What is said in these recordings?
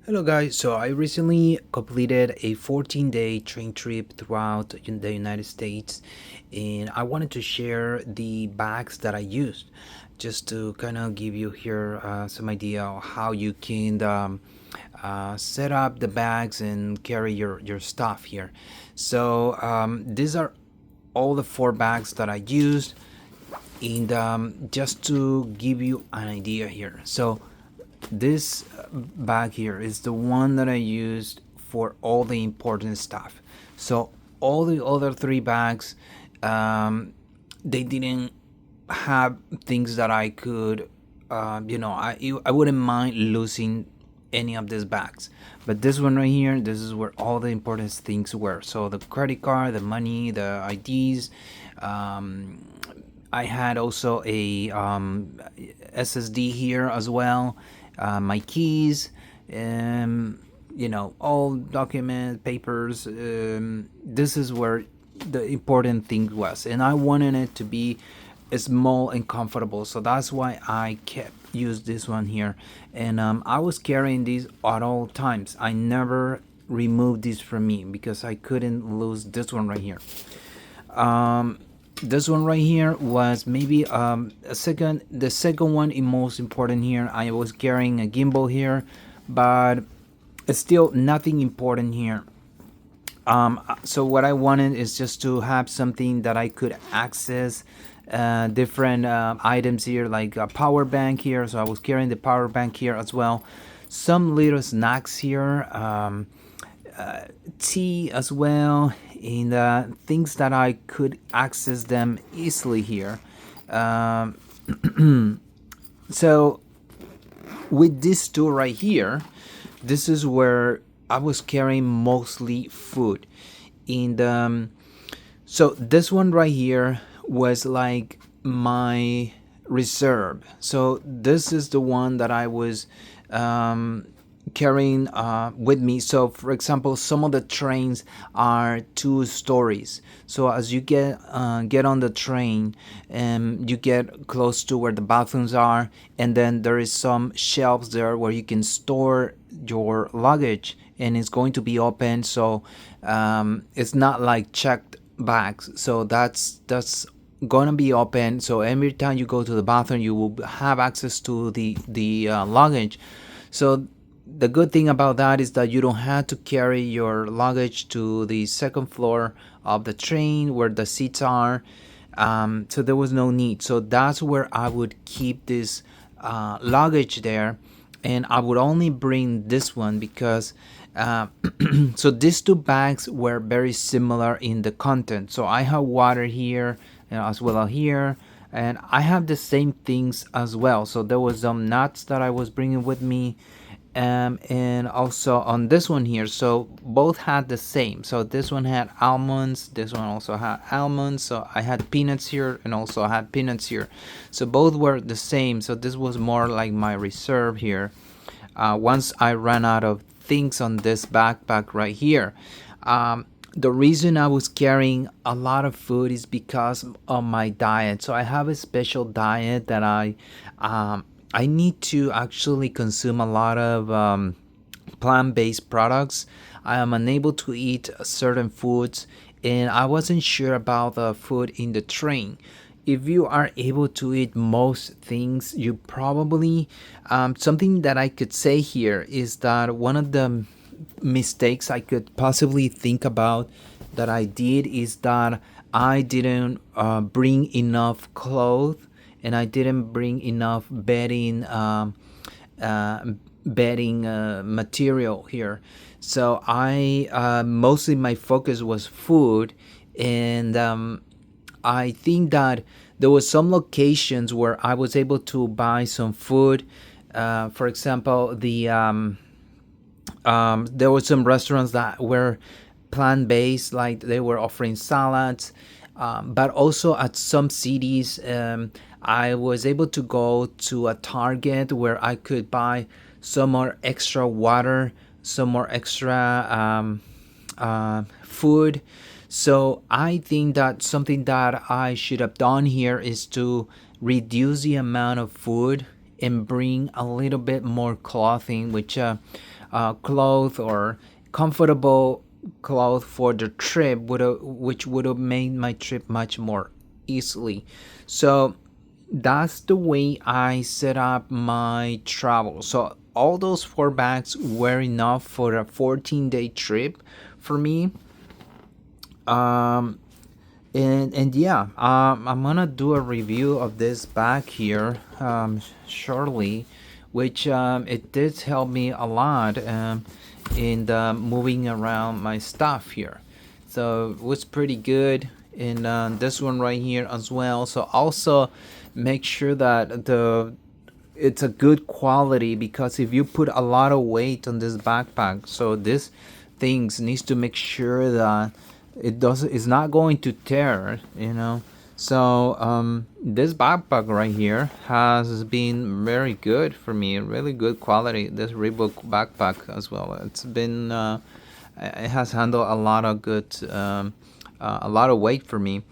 Hello guys, so I recently completed a 14-day train trip throughout the United States, and I wanted to share the bags that I used just to kind of give you here some idea of how you can set up the bags and carry your stuff here. So these are all the 4 bags that I used, and just to give you an idea here. So this bag here is the one that I used for all the important stuff. So all the other 3 bags, they didn't have things that I could, I wouldn't mind losing any of these bags. But this one right here, this is where all the important things were. So the credit card, the money, the IDs. I had also a SSD here as well, my keys, all document papers. This is where the important thing was, and I wanted it to be small and comfortable, so that's why I kept use this one here. And I was carrying these at all times. I never removed this from me because I couldn't lose this one right here. This one right here was maybe the second one is most important here. I was carrying a gimbal here, but it's still nothing important here. So what I wanted is just to have something that I could access different items here, like a power bank here. So I was carrying the power bank here as well. Some little snacks here, tea as well, and things that I could access them easily here. So with this tool right here, this is where I was carrying mostly food. And so this one right here was like my reserve. So this is the one that I was carrying with me. So for example, some of the trains are 2 stories. So as you get on the train, you get close to where the bathrooms are, and then there is some shelves there where you can store your luggage, and it's going to be open. So it's not like checked bags. So that's gonna be open. So every time you go to the bathroom, you will have access to the luggage. So the good thing about that is that you don't have to carry your luggage to the second floor of the train where the seats are. So there was no need. So that's where I would keep this luggage there, and I would only bring this one because so these 2 bags were very similar in the content. So I have water here, as well as here, and I have the same things as well. So there was some nuts that I was bringing with me, and also on this one here. So both had the same. So this one had almonds, this one also had almonds. So I had peanuts here, and also I had peanuts here. So both were the same. So this was more like my reserve here. Once I ran out of things on this backpack right here. The reason I was carrying a lot of food is because of my diet. So I have a special diet that I need to actually consume a lot of plant-based products. I am unable to eat certain foods, and I wasn't sure about the food in the train. If you are able to eat most things, you probably something that I could say here is that one of the mistakes I could possibly think about that I did is that I didn't bring enough clothes, and I didn't bring enough bedding material here. So I mostly my focus was food, and I think that there was some locations where I was able to buy some food. For example, there were some restaurants that were plant-based, like they were offering salads. But also at some cities, I was able to go to a Target where I could buy some more extra water, some more extra food. So I think that something that I should have done here is to reduce the amount of food and bring a little bit more clothing, which clothes or comfortable clothes for the trip, which would have made my trip much more easily. So that's the way I set up my travel. So all those four bags were enough for a 14-day trip for me. Um, and yeah, I'm gonna do a review of this bag here shortly, which it did help me a lot in the moving around my stuff here. So it was pretty good in this one right here as well. So also make sure that the it's a good quality, because if you put a lot of weight on this backpack, so this things needs to make sure that it's not going to tear, so this backpack right here has been very good for me, really good quality, this Reebok backpack as well. It's been it has handled a lot of good a lot of weight for me.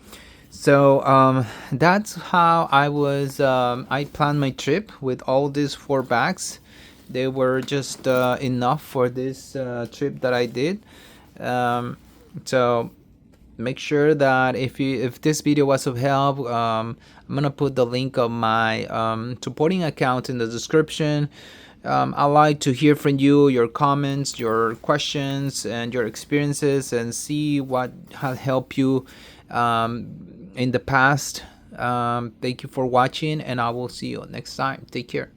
So that's how I planned my trip with all these four bags. They were just enough for this trip that I did. Um, so make sure that if this video was of help, I'm gonna put the link of my supporting account in the description. I like to hear from you, your comments, your questions, and your experiences, and see what has helped you in the past. Thank you for watching, and I will see you next time. Take care.